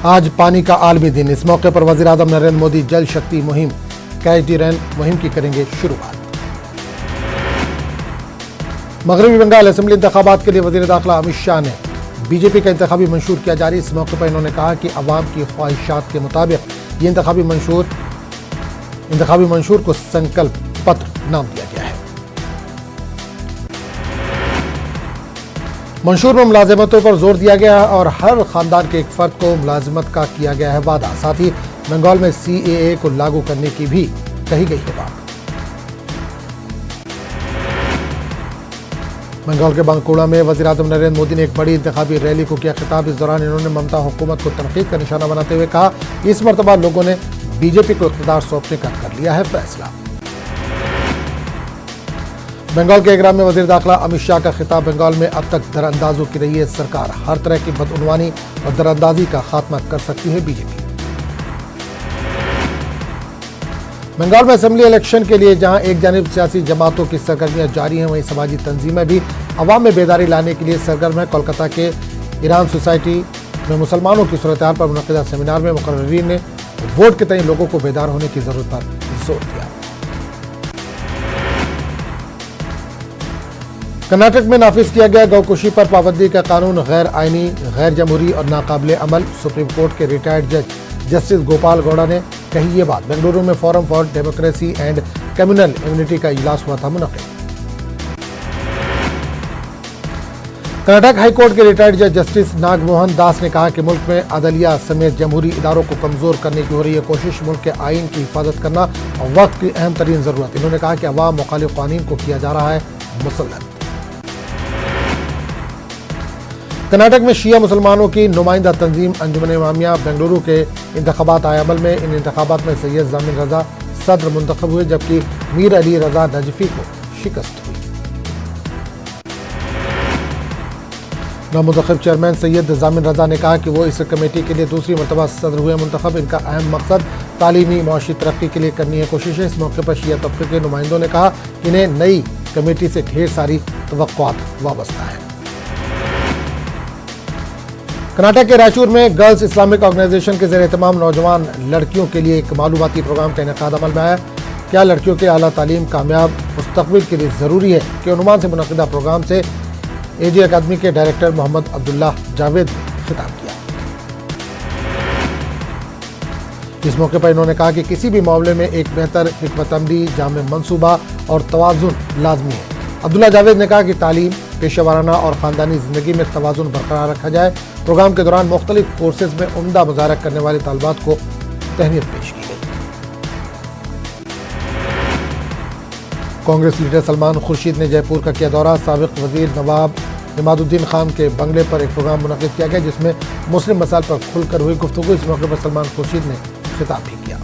आज पानी का आलमी दिन। इस मौके पर वज़ीर-ए-आज़म नरेंद्र मोदी जल शक्ति मुहिम कैच द रेन मुहिम की करेंगे शुरुआत। मगरबी बंगाल असेंबली इंतखाबात के लिए वज़ीर दाखिला अमित शाह ने बीजेपी का इंतखाबी मंशूर किया जारी। इस मौके पर इन्होंने कहा कि अवाम की ख्वाहिशात के मुताबिक ये इंतखाबी मंशूर को संकल्प पत्र नाम दिया गया है। मंशूर में मुलाजिमतों पर जोर दिया गया है और हर खानदान के एक फर्द को मुलाजिमत का किया गया है वादा। साथ ही बंगाल में CAA को लागू करने की भी कही गई है बात। बंगाल के बांकुड़ा में वज़ीर-ए-आज़म नरेंद्र मोदी ने एक बड़ी इंतखाबी रैली को किया खिताब। इस दौरान इन्होंने ममता हुकूमत को तनकीद का निशाना बनाते हुए कहा कि इस मरतबा लोगों ने बीजेपी को इक़्तिदार सौंपने का कर लिया है फैसला। बंगाल के एग्राम में वज़ीर दाखिला अमित शाह का खिताब। बंगाल में अब तक दरअंदाजों की रही है सरकार। हर तरह की बदउनवानी और दरअंदाजी का खात्मा कर सकती है बीजेपी। बंगाल में असेंबली इलेक्शन के लिए जहां एक जानिब सियासी जमातों की सरगर्मियां जारी हैं, वहीं समाजी तंजीमें भी अवाम में बेदारी लाने के लिए सरगर्म है। कोलकाता के ईरान सोसाइटी में मुसलमानों की सूरत-ए-हाल पर मुनक़िदा सेमिनार में मुक़र्रिरीन ने वोट के तय लोगों को बेदार होने की जरूरत पर जोर दिया। कर्नाटक में नाफिज किया गया गौकुशी पर पाबंदी का कानून गैर आईनी, गैर जमहूरी और नाकाबिले अमल। सुप्रीम कोर्ट के रिटायर्ड जज जस्टिस गोपाल गौड़ा ने कही ये बात। बेंगलुरु में forum for democracy and communal immunity का इजलास हुआ था मुनक़िद। कर्नाटक हाई कोर्ट के रिटायर्ड जज जस्टिस नागमोहन दास ने कहा कि मुल्क में अदलिया समेत जमहूरी इदारों को कमजोर करने की हो रही है कोशिश। मुल्क के आइन की हिफाजत करना और वक्त की अहम तरीन जरूरत। इन्होंने कहा कि अवाम मुखालिफ कानून को किया जा रहा है मुसल्लत। कर्नाटक में शिया मुसलमानों की नुमाइंदा तंजीम अंजुमन इमामिया बेंगलुरु के इंतखाबात आए अमल में। इन इंतखाबात में सैयद जामिन रजा सदर मुंतखब हुए, जबकि मीर अली रजा नजफी को शिकस्त हुई। नामुंतखब चेयरमैन सैयद जामिन रजा ने कहा कि वो इस कमेटी के लिए दूसरी मरतबा सदर हुए मुंतखब। इनका अहम मकसद तालीमी मुआशी तरक्की के लिए करनी है कोशिश है। इस मौके पर शिया तबके के नुमाइंदों ने कहा कि इन्हें नई कमेटी से ढेर सारी तवक्कुआत वाबस्ता है। कर्नाटक के रायचूर में गर्ल्स इस्लामिक ऑर्गेनाइजेशन के ज़ेर तमाम नौजवान लड़कियों के लिए एक मालूमाती प्रोग्राम का इनेकाद अमल में आया। क्या लड़कियों के आला तालीम कामयाब मुस्तकबिल के लिए ज़रूरी है के उन्वान से मुनक़िदा प्रोग्राम से AG अकादमी के डायरेक्टर मोहम्मद अब्दुल्ला जावेद ने खिताब किया। इस मौके पर इन्होंने कहा कि किसी भी मामले में एक बेहतर हिकमत-अमली, जामे मंसूबा और तवाज़ुन लाजमी है। अब्दुल्ला जावेद ने कहा कि तालीम, पेशेवाराना और ख़ानदानी ज़िंदगी में तवाज़ुन बरकरार रखा जाए। प्रोग्राम के दौरान मुख्तलिफ कोर्सेज में उम्दा मुज़ाहरा करने वाले तालिबात को तहनीत पेश की गई। कांग्रेस लीडर सलमान खुर्शीद ने जयपुर का किया दौरा। साबिक़ वज़ीर नवाब इमादुद्दीन खान के बंगले पर एक प्रोग्राम मुनक़िद किया गया, जिसमें मुस्लिम मसाइल पर खुलकर हुई गुफ्तगू। इस मौके पर सलमान खुर्शीद ने खिताब भी किया।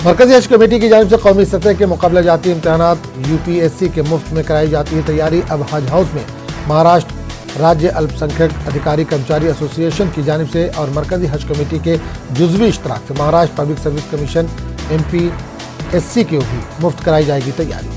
मरकजी हज कमेटी की जानिब से कौमी सतह के मुकाबला जाती इम्तहानात UPSC के मुफ्त में कराई जाती है तैयारी। अब हज हाउस में महाराष्ट्र राज्य अल्पसंख्यक अधिकारी कर्मचारी एसोसिएशन की जानिब से और मरकजी हज कमेटी के जुज़वी इश्तराक से Maharashtra public service commission MPSC की भी मुफ्त कराई जाएगी तैयारी।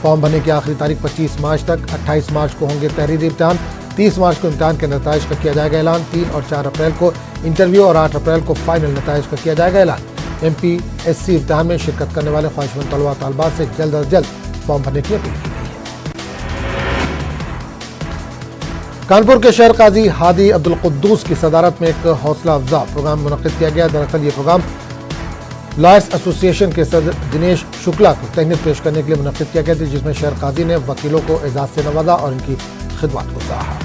फॉर्म भरने की आखिरी तारीख 25 मार्च तक। 28 मार्च को होंगे तहरीरी इम्तिहान। 30 मार्च को इम्तिहान के नताइज का किया जाएगा ऐलान। 3 और 4 अप्रैल को इंटरव्यू और 8 अप्रैल को फाइनल नताइज का किया जाएगा ऐलान। MPSC इम्तिहान में शिरकत करने वाले ख्वाहिशमंद तलबा तालिबात से जल्द अज जल्द फॉर्म भरने की अपील की गई है। कानपुर के शहर काजी हादी अब्दुल कुद्दूस की सदारत में एक हौसला अफजा प्रोग्राम मुनक़िद किया गया। दरअसल ये प्रोग्राम लॉयर्स एसोसिएशन के सदर दिनेश शुक्ला को तहनीत पेश करने के लिए मुनक़िद किया गया था, जिसमें शहर काजी ने वकीलों को एजाज से नवाजा और इनकी खिदमत को सराहा।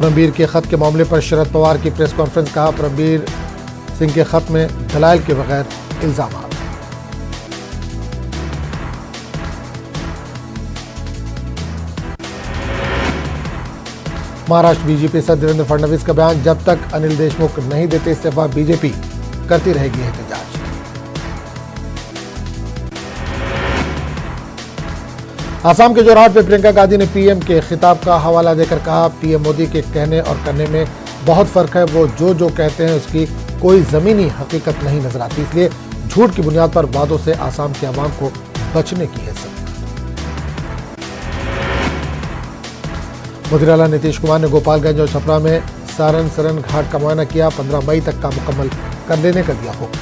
परमबीर के खत के मामले पर शरद पवार की प्रेस कॉन्फ्रेंस। कहा परमबीर सिंह के खत में दलाइल के बगैर इल्जाम। महाराष्ट्र बीजेपी सदर देवेंद्र फडणवीस का बयान। जब तक अनिल देशमुख नहीं देते इस्तीफा बीजेपी करती रहेगी एहतजाज। आसाम के जोरहाट में प्रियंका गांधी ने PM के खिताब का हवाला देकर कहा PM मोदी के कहने और करने में बहुत फर्क है। वो जो कहते हैं उसकी कोई ज़मीनी हकीकत नहीं नजर आती, इसलिए झूठ की बुनियाद पर वादों से आसाम के अवाम को बचने की है ज़रूरत। मुख्यमंत्री नीतीश कुमार ने गोपालगंज और छपरा में सारण सरन घाट का मुआयना किया। 15 मई तक का मुकम्मल कर लेने का दिया हुक्म।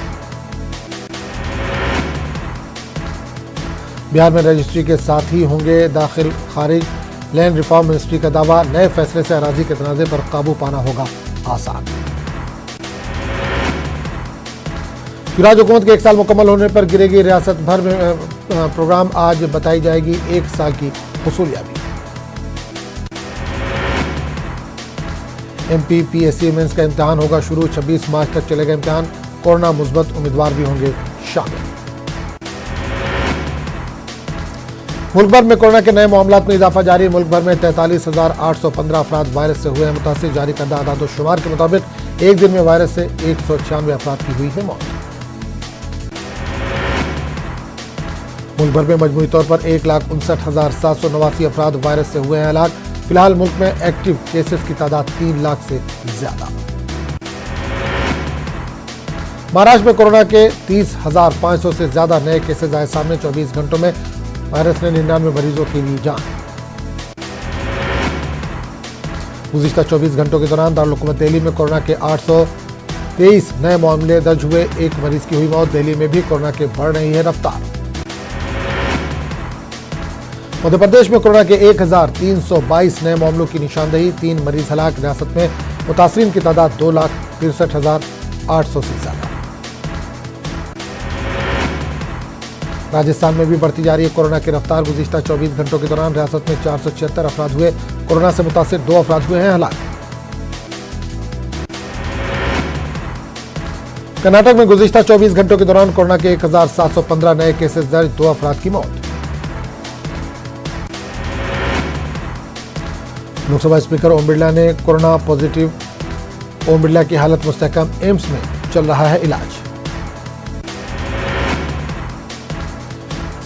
बिहार में रजिस्ट्री के साथ ही होंगे दाखिल खारिज। लैंड रिफॉर्म मिनिस्ट्री का दावा, नए फैसले से अराजी के तनाज़े पर काबू पाना होगा आसान। युवराज हुकूमत के 1 साल मुकम्मल होने पर गिरेगी रियासत भर में प्रोग्राम। आज बताई जाएगी 1 साल की हुसूलियाबी। MP PSC मेंस का इम्तिहान होगा शुरू। 26 मार्च तक चलेगा इम्तिहान। कोरोना मुस्बत उम्मीदवार भी होंगे शामिल। मुल्क भर में कोरोना के नए मामलात में इजाफा जारी। मुल्क भर में 43,815 अफराद वायरस से हुए हैं मुतासिर। जारी करदा आदाद-ओ-शुमार के मुताबिक एक दिन में वायरस से 196 अफराद की हुई है मौत। मुल्क भर में मजमूई तौर पर 1,59,789 अफराद वायरस से हुए हैं हलाक। फिलहाल मुल्क में एक्टिव केसेस की तादाद 3 लाख से ज्यादा। महाराष्ट्र में कोरोना के 30,500 से ज्यादा नए केसेस आए सामने। 24 घंटों में वायरस ने 99 मरीजों की ली जान। गुज़िश्ता 24 घंटों के दौरान दारुल हुकूमत दिल्ली में कोरोना के 823 नए मामले दर्ज हुए। 1 मरीज की हुई मौत। दिल्ली में भी कोरोना के बढ़ रही है रफ्तार। मध्य प्रदेश में कोरोना के 1,322 नए मामलों की निशानदेही। 3 मरीज हलाक। रियासत में मुतासरीन की तादाद 2,63,800 से ज्यादा। राजस्थान में भी बढ़ती जा रही है कोरोना की रफ्तार। गुज़िश्ता 24 घंटों के दौरान रियासत में 476 अफराद हुए। कोरोना से मुतासिर 2 अफराद हुए हैं हलाक। कर्नाटक में गुज़िश्ता 24 घंटों के दौरान कोरोना के 1,715 नए केसेस दर्ज। 2 अफराद की मौत। लोकसभा स्पीकर ओम बिरला ने कोरोना पॉजिटिव। ओम बिरला की हालत मुस्तहकम। एम्स में चल रहा है इलाज।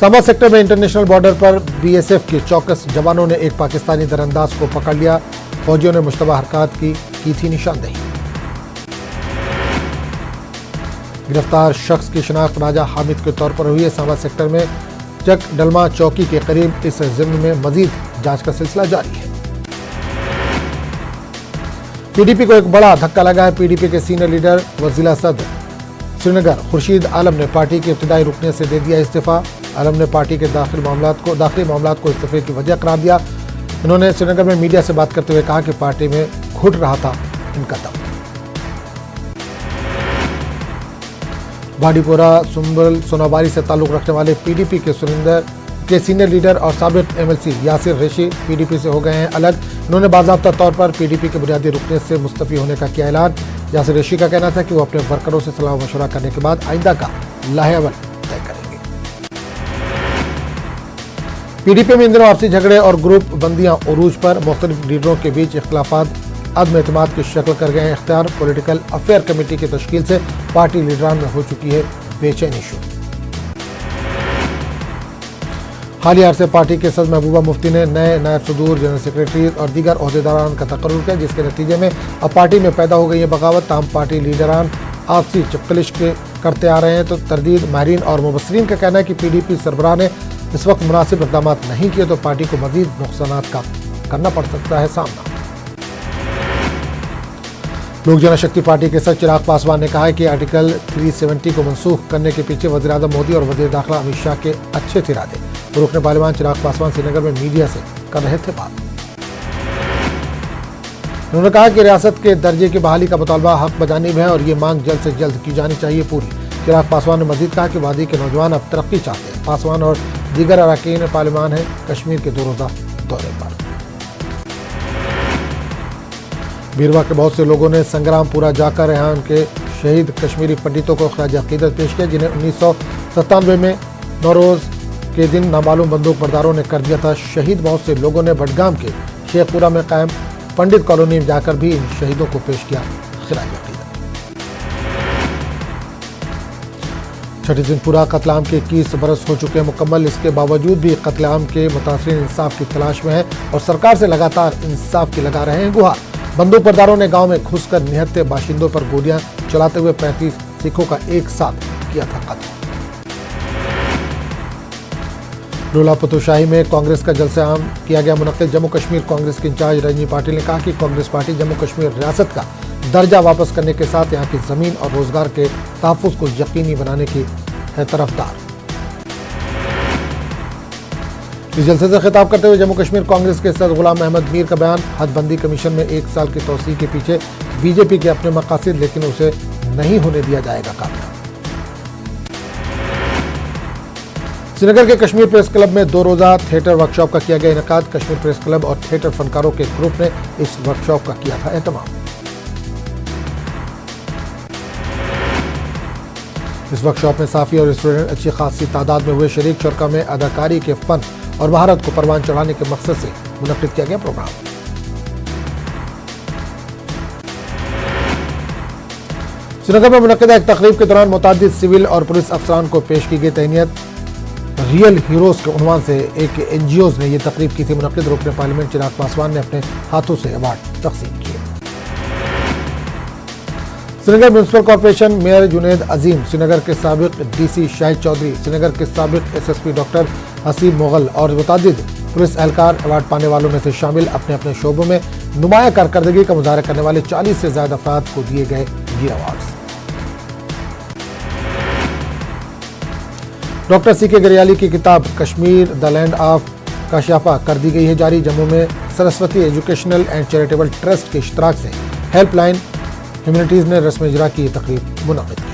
सांबा सेक्टर में इंटरनेशनल बॉर्डर पर BSF के चौकस जवानों ने एक पाकिस्तानी दरअंदाज को पकड़ लिया। फौजियों ने मुश्तबा हरकत की थी निशानदेही। गिरफ्तार शख्स की शिनाख्त राजा हामिद के तौर पर हुई है। सांबा सेक्टर में चक डलमा चौकी के करीब इस जिम्न में मजीद जांच का सिलसिला जारी है। PDP को एक बड़ा धक्का लगा है। PDP के सीनियर लीडर व जिला सदर श्रीनगर खुर्शीद आलम ने पार्टी के इब्तिदाई रुकने से दे दिया इस्तीफा। आलम ने पार्टी के दाखिली मामलात को इस्तीफे की वजह करार दिया। इन्होंने श्रीनगर में मीडिया से बात करते हुए कहा कि पार्टी में घुट रहा था इनका दम। बाडीपोरा सुंबल सोनाबारी से ताल्लुक रखने वाले PDP के सुरिंदर के सीनियर लीडर और साबिक MLC यासिर रेशी PDP से हो गए हैं अलग। इन्होंने बाज़ाब्ता तौर पर PDP के बुनियादी रुकने से मुस्तफ़ी होने का किया ऐलान। यासिर रेशी का कहना था कि वो अपने वर्करों से सलाह मशवरा करने के बाद आइंदा का लाहेअमल तय करेंगे। PDP में इन दिनों आपसी झगड़े और ग्रुप बंदियां उरूज पर। मुख्तलिफ लीडरों के बीच इख्तिलाफात अदम एतमाद की शक्ल कर गए हैं इख्तियार। पॉलिटिकल अफेयर कमेटी की तश्कील से पार्टी लीडरान में हो चुकी है बेचैनी शुरू। हालिया अरसे पार्टी के सदर महबूबा मुफ्ती ने नए नायब सदूर, जनरल सेक्रेटरी और दीगर ओहदेदारान का तकर्रुर किया, जिसके नतीजे में अब पार्टी में पैदा हो गई है बगावत। ताम पार्टी लीडरान आपसी चपकलिश करते आ रहे हैं। तो तरदीद माहिरीन और मुबस्सरीन का कहना है कि PDP सरबराह ने इस वक्त मुनासिब इक़दाम नहीं किए तो पार्टी को मजीद नुकसानात का करना पड़ सकता है सामना। लोक जनशक्ति पार्टी के सदर चिराग पासवान ने कहा है कि आर्टिकल 370 को मनसूख करने के पीछे वज़ीर-ए-आज़म मोदी और वज़ीर दाखिला अमित शाह के अच्छे थे इरादे। रुकने पार्लियामान चिराग पासवान श्रीनगर में मीडिया से कर रहे थे बात। उन्होंने कहा कि रियासत के दर्जे की बहाली का मुतालबा हक बजानिब है और ये मांग जल्द से जल्द की जानी चाहिए पूरी। चिराग पासवान ने मजीद कहा कि वादी के नौजवान अब तरक्की चाहते हैं। पासवान और दीगर अरकान पार्लियामान है कश्मीर के 2 रोज़ा दौरे पर। बीरवा के बहुत से लोगों ने संग्रामपुरा जाकर यहाँ उनके शहीद कश्मीरी पंडितों को खराज अकीदत पेश किया, जिन्हें 1997 में नौरोज के दिन नामालूम बंदूक बरदारों ने कर दिया था शहीद। बहुत से लोगों ने बडगाम के शेखपुरा में कायम पंडित कॉलोनी में जाकर भी इन शहीदों को पेश किया खराज अकीदत। छठी दिन पूरा कत्लेआम के 21 बरस हो चुके हैं मुकम्मल। इसके बावजूद भी कत्लेआम के मुतासरीन इंसाफ की तलाश में है और सरकार से लगातार इंसाफ की लगा रहे हैं गुहार। बंदूक बरदारों ने गांव में घुसकर निहत्थे बाशिंदों पर गोलियां चलाते हुए 35 सिखों का एक साथ किया था कत्ल। डोला पतोशाही में कांग्रेस का जलसे-आम किया गया मुनक्किद। जम्मू कश्मीर कांग्रेस के इंचार्ज रजनी पाटिल ने कहा कि कांग्रेस पार्टी जम्मू कश्मीर रियासत का दर्जा वापस करने के साथ यहां की जमीन और रोजगार के तहफ्फुज़ को यकीनी बनाने की है तरफदार। इस जलसे से खिताब करते हुए जम्मू कश्मीर कांग्रेस के सदर गुलाम अहमद मीर का बयान, हदबंदी कमीशन में 1 साल की तौसीह के पीछे बीजेपी के अपने मकासद, लेकिन उसे नहीं होने दिया जाएगा कामयाब। श्रीनगर के कश्मीर प्रेस क्लब में 2 रोजा थिएटर वर्कशॉप का किया गया इनेकाद। कश्मीर प्रेस क्लब और थिएटर फनकारों के ग्रुप ने इस वर्कशॉप का किया था एहतमाम। इस वर्कशॉप में साफी और स्टूडेंट अच्छी खासी तादाद में हुए शरीक। शुरा में अदाकारी के फन और महारत को परवान चढ़ाने के मकसद से मुनक्किद किया गया प्रोग्राम। श्रीनगर में मुनक्किदा एक तकरीब के दौरान मुतादिद सिविल और पुलिस अफसरान को पेश की गई तहनीत। रियल हीरोज के उन्वान से एक एनजीओज ने यह तकरीब की थी। मुनक्किद रुकन पार्लियामेंट चिराग पासवान ने अपने हाथों से अवार्ड तकसीम किए। Srinagar municipal corporation mayor Junaid Azim, Srinagar के साबिक डीसी शाहिद चौधरी, श्रीनगर के साबिक एसएसपी डॉक्टर हसीब मुगल और मुतादिद पुलिस एहलकार अवार्ड पाने वालों में से शामिल अपने अपने शोबों में नुमाया कारकर्दगी का मुजाहरा करने वाले 40 से ज्यादा अफराद को दिए गए ये अवार्ड। डॉक्टर सीके गरियाली की किताब कश्मीर द लैंड ऑफ काशाफा कर दी गई है जारी। जम्मू में Saraswati educational and charitable trust के इश्तराक से हेल्पलाइन ह्यूमैनिटीज ने रस्म इजरा की तकरीब मुनक्किद की।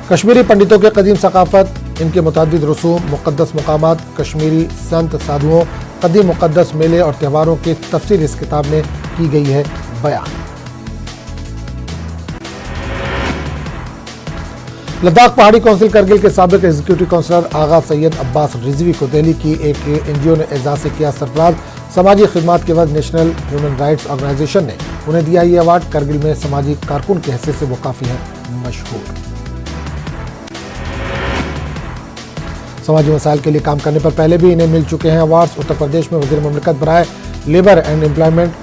कश्मीरी पंडितों के कदीम सकाफत, इनके मुतादिद रसूम, मुक़द्दस मकामात, कश्मीरी संत साधुओं, कदीम मुक़द्दस मेले और त्योहारों की तफसील इस किताब में की गई है बयान। लद्दाख पहाड़ी काउंसिल करगिल के साबिक एग्जीक्यूटिव काउंसलर आगा सैयद अब्बास रिजवी को दिल्ली की एक एनजीओ ने एजाज से किया सरफराज। समाजी खिदमात के बाद नेशनल ह्यूमन राइट्स ऑर्गेनाइजेशन ने उन्हें दिया ये अवार्ड। करगिल में समाजी कारकुन की हैसियत से वो काफी है मशहूर। समाजी मसाइल के लिए काम करने पर पहले भी इन्हें मिल चुके हैं अवार्ड्स। उत्तर प्रदेश में वजीर मुमलिकत बराए labour and employment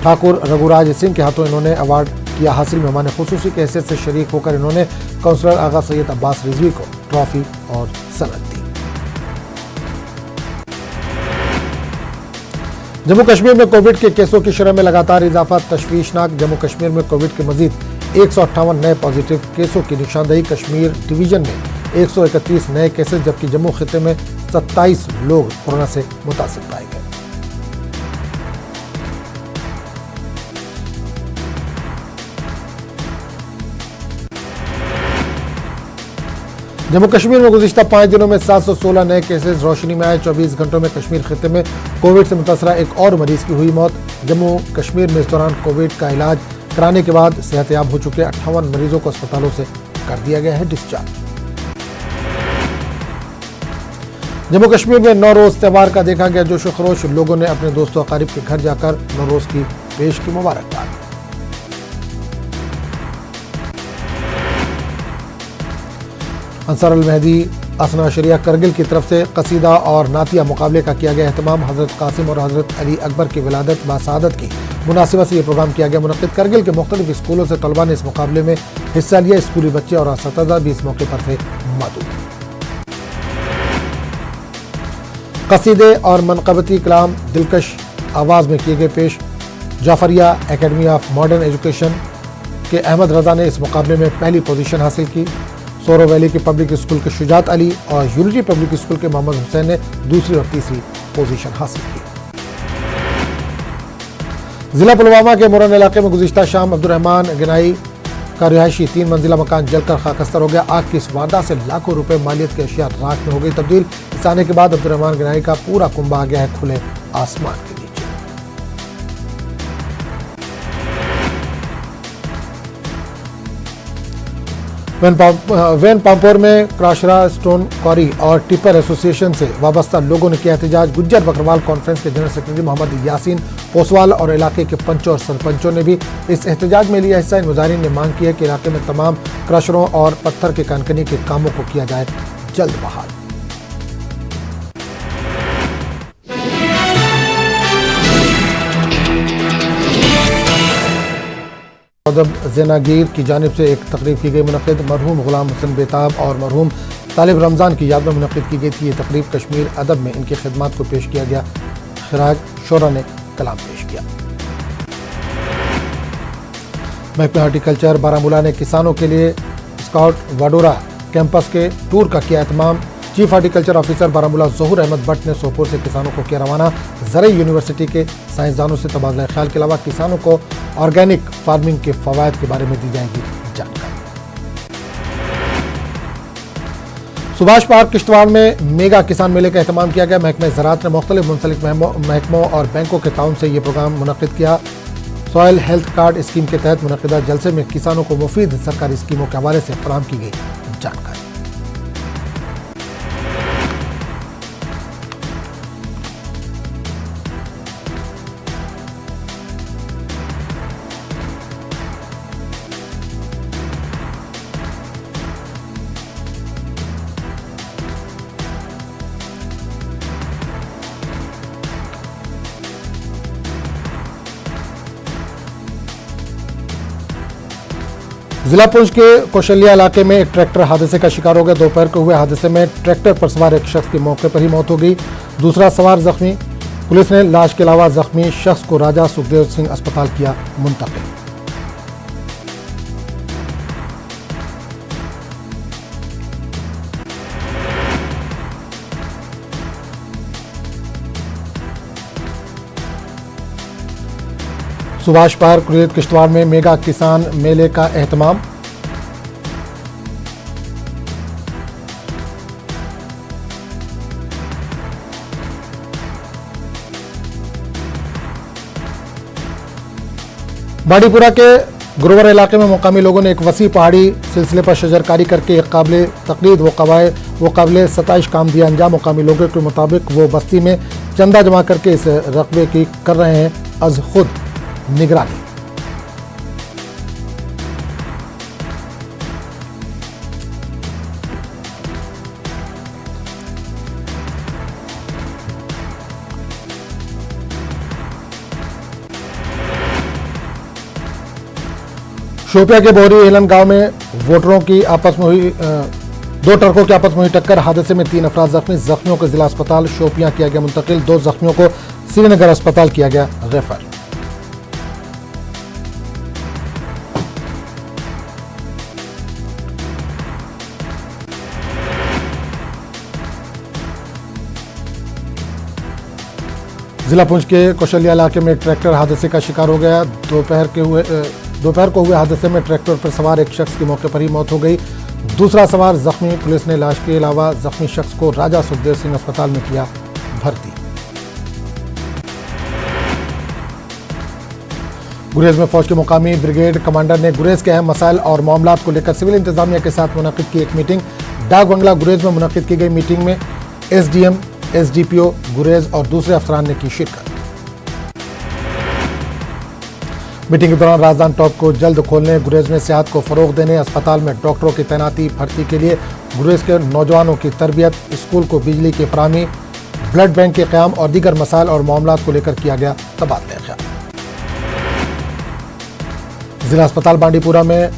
Thakur Raghuraj Singh के हाथों इन्होंने अवार्ड किया हासिल। मेहमान खुसूसी की हैसियत से शरीक होकर इन्होंने काउंसलर आगा सैयद अब्बास रिजवी को ट्रॉफी और सनद दी। जम्मू कश्मीर में कोविड के केसों की शरह में लगातार इजाफा तशवीशनाक। जम्मू कश्मीर में कोविड के मजीद 158 नए पॉजिटिव केसों की निशानदेही। कश्मीर डिवीजन में 131 नए केसेस, जबकि जम्मू खिते में 27 लोग कोरोना से मुतासिर पाए गए। जम्मू कश्मीर में गुज़िश्ता 5 दिनों में 716 नए केसेस रोशनी में आए। 24 घंटों में कश्मीर खिते में कोविड से मुतासरा एक और मरीज की हुई मौत। जम्मू कश्मीर में इस दौरान कोविड का इलाज कराने के बाद सेहतयाब हो चुके 58 मरीजों को अस्पतालों से कर दिया गया है डिस्चार्ज। जम्मू कश्मीर में नौरोज त्यौहार का देखा गया जोशो खरोश। लोगों ने अपने दोस्तों अकारिब के घर जाकर नौरोज की पेश की मुबारकबाद। अंसार अल मेहदी असना शरिया करगिल की तरफ से कसीदा और नातिया मुकाबले का किया गया एहतमाम। हजरत कासिम और हजरत अली अकबर की विलादत बासादत की मुनासिबत से यह प्रोग्राम किया गया मुनक्किद। करगिल के मुख्तलिफ स्कूलों से तलबा ने इस मुकाबले में हिस्सा लिया। स्कूली बच्चे और असतिज़ा भी इस मौके पर थे मौजूद। कसीदे और मनक़बती कलाम दिलकश आवाज़ में किए गए पेश। Jafaria academy of modern education के अहमद रजा ने इस मुकाबले में पहली पोजीशन हासिल की। सोरो वैली के पब्लिक स्कूल के शुजात अली और यूनिटी पब्लिक स्कूल के मोहम्मद हुसैन ने दूसरी और तीसरी पोजीशन हासिल की। जिला पुलवामा के मोरन इलाके में गुज़िश्ता शाम अब्दुर्रहमान गनाई का रिहायशी 3 मंजिला मकान जलकर खाकस्तर हो गया। आग की इस वारदात से लाखों रुपए मालियत की अशिया राख में हो गई तब्दील। इस आने के बाद अब्दुर्रहमान गनाई का पूरा कुंभा आ गया है खुले आसमान के नीचे। वैन पाम्पोर में क्राशरा स्टोन क्वारी और टिपर एसोसिएशन से वाबस्ता लोगों ने किया एहतजाज। गुज्जर बकरवाल कॉन्फ्रेंस के जनरल सेक्रेटरी मोहम्मद यासीन पोसवाल और इलाके के पंचों और सरपंचों ने भी इस एहतजाज में लिया हिस्सा। इन मुजाहिरीन ने मांग की है कि इलाके में तमाम क्रशरों और पत्थर के कानकनी के कामों को किया जाए जल्द बहाल। अदब ज़ेनागीर की जानिब से एक तकरीब की गई मुनक़िद। मरहूम ग़ुलाम हुसैन बेताब और मरहूम तालिब रमज़ान की याद में मुनक़िद की गई थी। ये तकरीब कश्मीर अदब में इनकी खिदमत को पेश किया गया। खिराज शोरा ने कलाम पेश किया। महकमा हॉर्टिकल्चर बारामूला ने किसानों के लिए स्काउट वाडोरा कैंपस के टूर का किया एहतमाम। चीफ हॉर्टिकल्चर ऑफिसर बारामूला ज़हूर अहमद भट्ट ने सोपोर से किसानों को किया रवाना। ज़रई यूनिवर्सिटी के साइंसदानों से तबादला ख्याल के अलावा किसानों को ऑर्गेनिक फार्मिंग के फ़वायद के बारे में दी जाएगी जानकारी। सुभाष पार्क किश्तवाड़ में मेगा किसान मेले का एहतमाम किया गया। महकमा ज़राअत ने मुख्तलिफ मुंसलिक महकमों और बैंकों के ताउन से ये प्रोग्राम मुनक़िद किया। सॉयल हेल्थ कार्ड स्कीम के तहत मुनक़िदा जलसे में किसानों को मुफीद सरकारी स्कीमों के हवाले से फराहम की गई जानकारी। जिला पुंछ के कौशल्या इलाके में एक ट्रैक्टर हादसे का शिकार हो गया। दोपहर को हुए हादसे में ट्रैक्टर पर सवार एक शख्स की मौके पर ही मौत हो गई। दूसरा सवार जख्मी। पुलिस ने लाश के अलावा जख्मी शख्स को राजा सुखदेव सिंह अस्पताल किया मुंतकिल। सुभाष पार्क कुरियत किश्तवाड़ में मेगा किसान मेले का एहतमाम। बाड़ीपुरा के गुरुवर इलाके में मुकामी लोगों ने एक वसी पहाड़ी सिलसिले पर शजरकारी करके एक काबिल तकलीद व काबिल सताइश काम दिया अंजाम। मुकामी लोगों के मुताबिक वो बस्ती में चंदा जमा करके इस रकबे की कर रहे हैं अज खुद निगरानी। शोपिया के बोहरी एलन गांव में वोटरों की आपस में हुई दो ट्रकों की आपस में हुई टक्कर। हादसे में 3 अफराद जख्मी। जख्मियों को जिला अस्पताल शोपिया किया गया मुंतकिल। 2 जख्मियों को श्रीनगर अस्पताल किया गया रेफर। जिला पुंछ के कौशल्या इलाके में एक ट्रैक्टर हादसे का शिकार हो गया। दोपहर को हुए हादसे में ट्रैक्टर पर सवार एक शख्स की मौके पर ही मौत हो गई। दूसरा सवार जख्मी। पुलिस ने लाश के अलावा जख्मी शख्स को राजा सुखदेव सिंह अस्पताल में किया भर्ती। गुरेज में फौज के मुकामी ब्रिगेड कमांडर ने गुरेज के अहम मसाइल और मामलात को लेकर सिविल इंतजामिया के साथ मुनक़िद की एक मीटिंग। डाक बंगला गुरेज में मुनक़िद की गई मीटिंग में SDM, SDPO गुरेज और दूसरे अफसरान ने की शिरकत। मीटिंग के दौरान राजधान टॉप को जल्द खोलने, गुरेज में सेहत को फरोग देने, अस्पताल में डॉक्टरों की तैनाती, भर्ती के लिए गुरेज के नौजवानों की तरबियत, स्कूल को बिजली की फराहमी, ब्लड बैंक के क़याम और दीगर मसाइल और मामलात को लेकर किया गया तबादला ख्याल। जिला अस्पताल बांडीपुरा में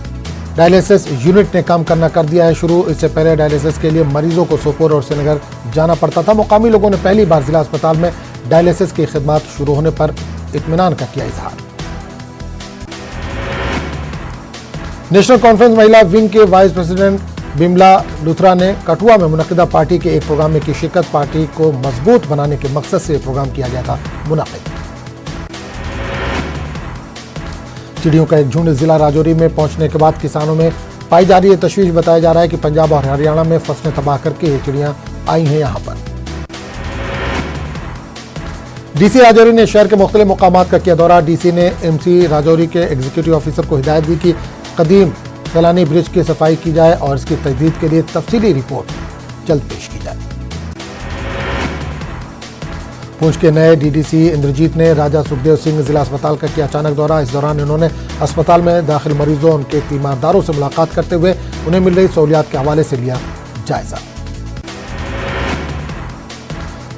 डायलिसिस यूनिट ने काम करना कर दिया है शुरू। इससे पहले डायलिसिस के लिए मरीजों को सोपोर और श्रीनगर जाना पड़ता था। मुकामी लोगों ने पहली बार जिला अस्पताल में डायलिसिस की खिदमत शुरू होने पर इत्मीनान का किया इजहार। नेशनल कॉन्फ्रेंस महिला विंग के वाइस प्रेसिडेंट बिमला लुथरा ने कठुआ में मुनक़िदा पार्टी के एक प्रोग्राम में की शिरकत। पार्टी को मजबूत बनाने के मकसद से प्रोग्राम किया गया था मुनक़िद। चिड़ियों का एक झुंड जिला राजौरी में पहुंचने के बाद किसानों में पाई जा रही है तशवीश। बताया जा रहा है कि पंजाब और हरियाणा में फसलें तबाह करके ये चिड़ियां आई हैं यहां पर। DC राजौरी ने शहर के मुख्तलिफ मुकामात का किया दौरा। DC ने MC राजौरी के एग्जीक्यूटिव ऑफिसर को हिदायत दी कि कदीम सैलानी ब्रिज की सफाई की जाए और इसकी तजदीद के लिए तफसीली रिपोर्ट जल्द पेश की जाए। पुंछ के नए DDC इंद्रजीत ने राजा सुखदेव सिंह जिला अस्पताल का किया अचानक दौरा। इस दौरान इन्होंने अस्पताल में दाखिल मरीजों, उनके तीमारदारों से मुलाकात करते हुए उन्हें मिल रही सहूलियात के हवाले से लिया जायजा।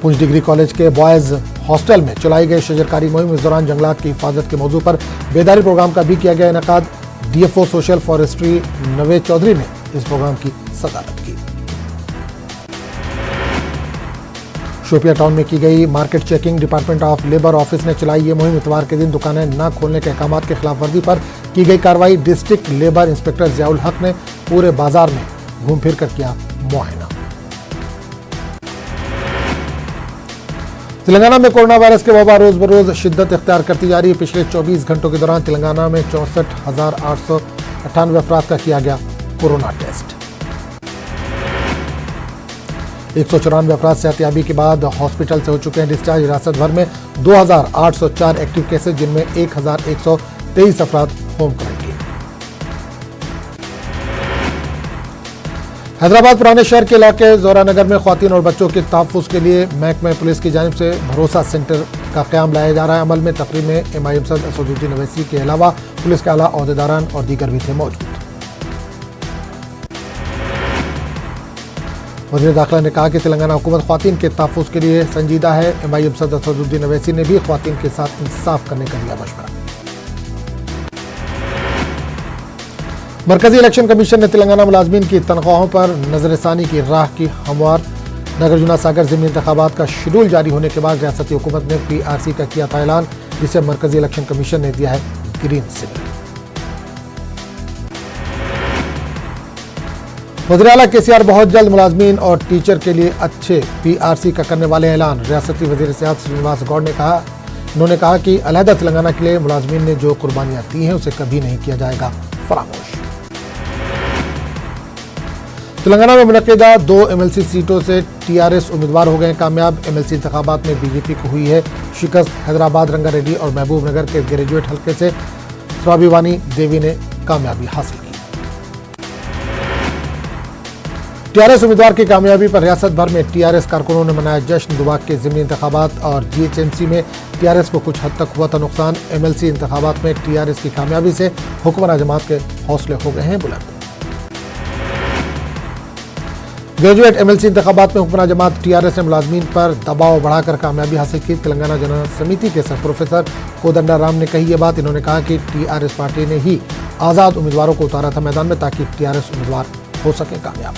पुंछ डिग्री कॉलेज के बॉयज हॉस्टल में चलाई गई शजरकारी मुहिम। इस दौरान जंगलात की हिफाजत के मौजू पर बेदारी प्रोग्राम का भी किया गया इनेकाद। DFO social forestry Naved Chaudhary ने इस प्रोग्राम की सदारत की। शोपिया टाउन में की गई market checking. Department of labour office ने चलाई ये मुहिम। इतवार के दिन दुकानें न खोलने के अहकामात के खिलाफ वर्जी पर की गई कार्रवाई। डिस्ट्रिक्ट लेबर इंस्पेक्टर जियाउल हक ने पूरे बाजार में घूम फिर कर किया मुआयना। तेलंगाना में कोरोना वायरस के वबा रोज बरोज शिद्दत इख्तियार करती जा रही है। पिछले 24 घंटों के दौरान तेलंगाना में 64,898 अफराद का किया गया कोरोना टेस्ट। 194 अफराद सेहतियाबी के बाद हॉस्पिटल से हो चुके हैं डिस्चार्ज। रियासत भर में 2,804 एक्टिव केसेज, जिनमें 1,123 अफराद होम क्वारंटीन। हैदराबाद पुराने शहर के इलाके जोरानगर में ख्वातीन और बच्चों के तहफ़्फ़ुज़ के लिए महकमा पुलिस की जानिब से भरोसा सेंटर का क़याम लाया जा रहा है। अमल में तकरीब में MIM सदर असदुद्दीन अवैसी के अलावा पुलिस के आला ओहदेदारान और दीगर भी थे मौजूद। वज़ीर दाखिला ने कहा कि तेलंगाना हुकूमत ख्वातीन के तहफ़्फ़ुज़ के लिए संजीदा है। MIM सदर असदुद्दीन अवैसी ने भी ख्वातीन के साथ इंसाफ करने का दिया मशवरा। मरकजी इलेक्शन कमीशन ने तेलंगाना मुलाजमीन की तनख्वाहों पर नजरसानी की राह की हमवार। नागार्जुना सागर ज़िमनी इंतखाबात का शेड्यूल जारी होने के बाद रियासती हुकूमत ने PRC का किया था ऐलान, जिसे मरकजी इलेक्शन कमीशन ने दिया है ग्रीन सिग्नल। वज़ीर आला KCR बहुत जल्द मुलाजमीन और टीचर के लिए अच्छे PRC का करने वाले ऐलान। रियासती वज़ीर सियासत श्रीनिवास गौड़ ने कहा, उन्होंने कहा कि अलहदा तेलंगाना के लिए मुलाजमीन ने जो कुर्बानियाँ दी हैं उसे कभी नहीं किया जाएगा फरामोश। तेलंगाना में मुनक़िदा 2 MLC सीटों से TRS उम्मीदवार हो गए कामयाब। MLC इंतखाबात में BJP को हुई है शिकस्त। हैदराबाद, रंगारेड्डी और महबूब नगर के ग्रेजुएट हल्के से स्वाभिमानी देवी ने कामयाबी हासिल की। TRS उम्मीदवार की कामयाबी पर रियासत भर में TRS कारकुनों ने मनाया जश्न। दुबाक के ज़िमनी इंतखाबात और GHMC में TRS को कुछ हद तक हुआ था नुकसान। MLC इंतखाबात में TRS की कामयाबी से हुक्मरान जमात के हौसले हो गए हैं बुलंद। ग्रेजुएट MLC इंतखाबात में हुक्मरान जमात TRS ने मुलाजमीन पर दबाव बढ़ाकर कामयाबी हासिल की। तेलंगाना जनरल समिति के सर प्रोफेसर कोदंडा राम ने कही ये बात। इन्होंने कहा कि TRS पार्टी ने ही आज़ाद उम्मीदवारों को उतारा था मैदान में ताकि TRS उम्मीदवार हो सके कामयाब।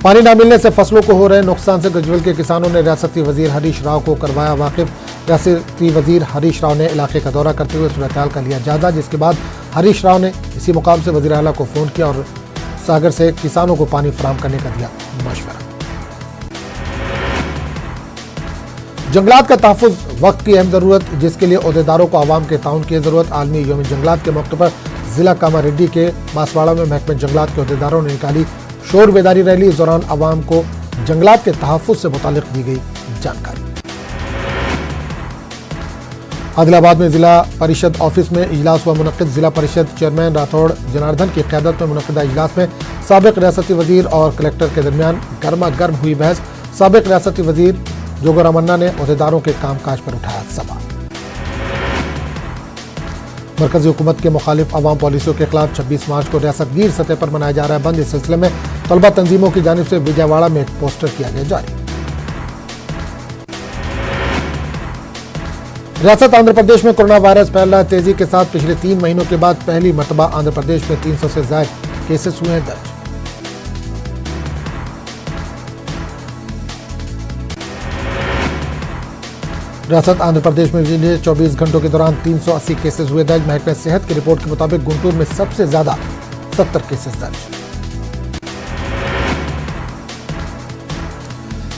पानी न मिलने से फसलों को हो रहे नुकसान से गजवल के किसानों ने रियासती वजीर हरीश राव को करवाया वाकिफ। रियासती वजीर हरीश राव ने इलाके का दौरा करते हुए सूरत हाल का लिया जायजा, जिसके बाद हरीश राव ने इसी मुकाम से वजीर आला को फोन किया और सागर से किसानों को पानी फराहम करने का दिया मशवरा। जंगलात का तहफ़्फ़ुज़ वक्त की अहम ज़रूरत, जिसके लिए ओहदेदारों को आवाम के ताउन की ज़रूरत। आलमी यौम जंगलात के मौके पर जिला कामारेड्डी के बांसवाड़ा में महकमे जंगलात के ओहदेदारों ने निकाली शोर बेदारी रैली। इस दौरान आवाम को जंगलात के तहफ़्फ़ुज़ से मुतालिक दी गई जानकारी। आदिलाबाद में जिला परिषद ऑफिस में इजलास हुआ मुनक़्क़िद। जिला परिषद चेयरमैन राठौड़ जनार्दन की क़यादत में मुनक़्क़िदा इजलास में साबिक़ रियासती वजीर और कलेक्टर के दरमियान गर्मा गर्म हुई बहस। साबिक़ रियासती वजीर जोगोरामन्ना ने ओहदेदारों के कामकाज पर उठाया सवाल। मरकजी हुकूमत के मुखालिफ अवाम पॉलिसियों के खिलाफ 26 मार्च को रियासत गिर सतह पर मनाया जा रहा है बंद। इस सिलसिले में तलबा तंजीमों की जानिब से विजयवाड़ा में एक पोस्टर किया गया जारी। रियासत आंध्र प्रदेश में कोरोना वायरस फैल रहा है तेजी के साथ। पिछले 3 महीनों के बाद पहली मरतबा आंध्र प्रदेश में 300 से ज्यादा केसेस हुए हैं दर्ज। रियासत आंध्र प्रदेश में पिछले 24 घंटों के दौरान 380 केसेस हुए दर्ज। महकमे सेहत की रिपोर्ट के मुताबिक गुंटूर में सबसे ज्यादा 70 केसेस दर्ज।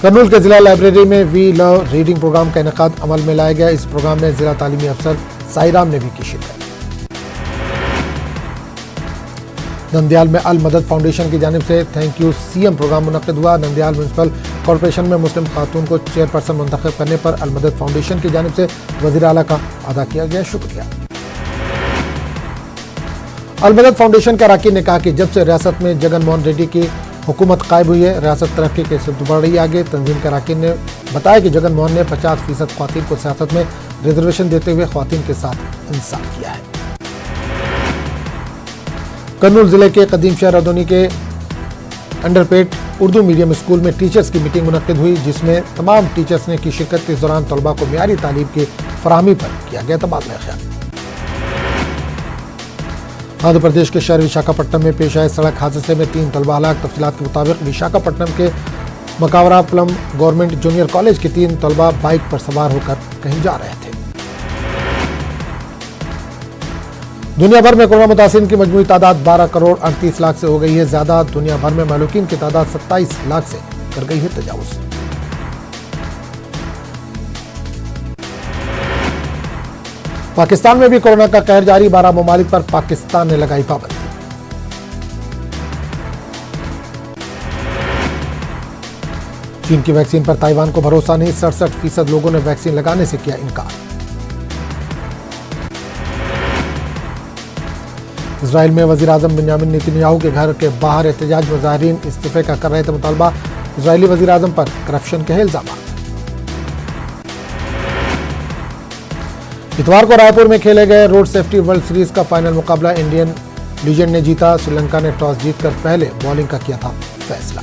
कर्नूल के जिला लाइब्रेरी में वी लव रीडिंग प्रोग्राम का इनेकाद अमल में लाया गया। इस प्रोग्राम में जिला तालीमी अफसर साईराम ने भी की शिरकत। नंदयाल में अल मदद फाउंडेशन की जानिब से थैंक यू CM प्रोग्राम मुनक़्क़िद हुआ। नंदयाल म्यूनसिपल कॉरपोरेशन में मुस्लिम खातून को चेयरपर्सन मुंतखब करने पर अल मदद फाउंडेशन की जानिब से वज़ीर आला का अदा किया गया शुक्रिया। अल मदद फाउंडेशन के अरकान ने कहा कि जब से रियासत में जगन मोहन रेड्डी की हुकूमत कायम हुई है, रियासत तरक्की के सिलसिले बढ़ रही है आगे। तंजीम के अरकान ने बताया कि जगन मोहन ने 50% ख्वातीन को सियासत में रिजर्वेशन देते हुए ख्वातीन के साथ इंसाफ किया है। कर्नूल जिले के कदीम शहर अदोनी के अंडरपेट उर्दू मीडियम स्कूल में टीचर्स की मीटिंग मुनक्किद हुई, जिसमें तमाम टीचर्स ने की शिरकत। इस दौरान तलबा को मियारी तालीम की फराहमी पर किया गया तबादला ख्याल। आंध्र प्रदेश के शहर विशाखापट्टनम में पेश आए सड़क हादसे में 3 तलबा हलाक। तफसीलात के मुताबिक विशाखापट्टनम के मकावरापलम गवर्नमेंट जूनियर कॉलेज के 3 तलबा बाइक पर सवार होकर कहीं जा रहे थे। दुनिया भर में कोरोना मुतासिरीन की मजमूई तादाद 12 करोड़ 38 लाख से हो गई है ज्यादा। दुनिया भर में महलूकीन की तादाद 27 लाख से कर गई है तजावुज। पाकिस्तान में भी कोरोना का कहर जारी। 12 ममालिक पर पाकिस्तान ने लगाई पाबंदी। चीन की वैक्सीन पर ताइवान को भरोसा नहीं। 67% लोगों ने वैक्सीन लगाने से किया इनकार। इजराइल में वजीर आजम बेंजामिन नेतन्याहू के घर के बाहर एहतजाज मुजाहिरीन इस्तीफे का कर रहे थे मुतालबा। इजरायली वजीर आजम पर करप्शन के इल्जाम। इतवार को रायपुर में खेले गए रोड सेफ्टी वर्ल्ड सीरीज का फाइनल मुकाबला इंडियन लीजेंड ने जीता। श्रीलंका ने टॉस जीतकर पहले बॉलिंग का किया था फैसला।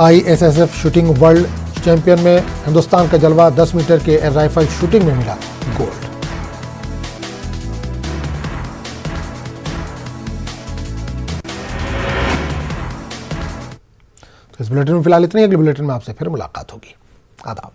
ISSF शूटिंग वर्ल्ड चैंपियन में हिंदुस्तान का जलवा। 10 मीटर के एयर राइफल शूटिंग में मिला गोल्ड। तो इस बुलेटिन में फिलहाल इतनी। अगले बुलेटिन में आपसे फिर मुलाकात होगी। आदाब।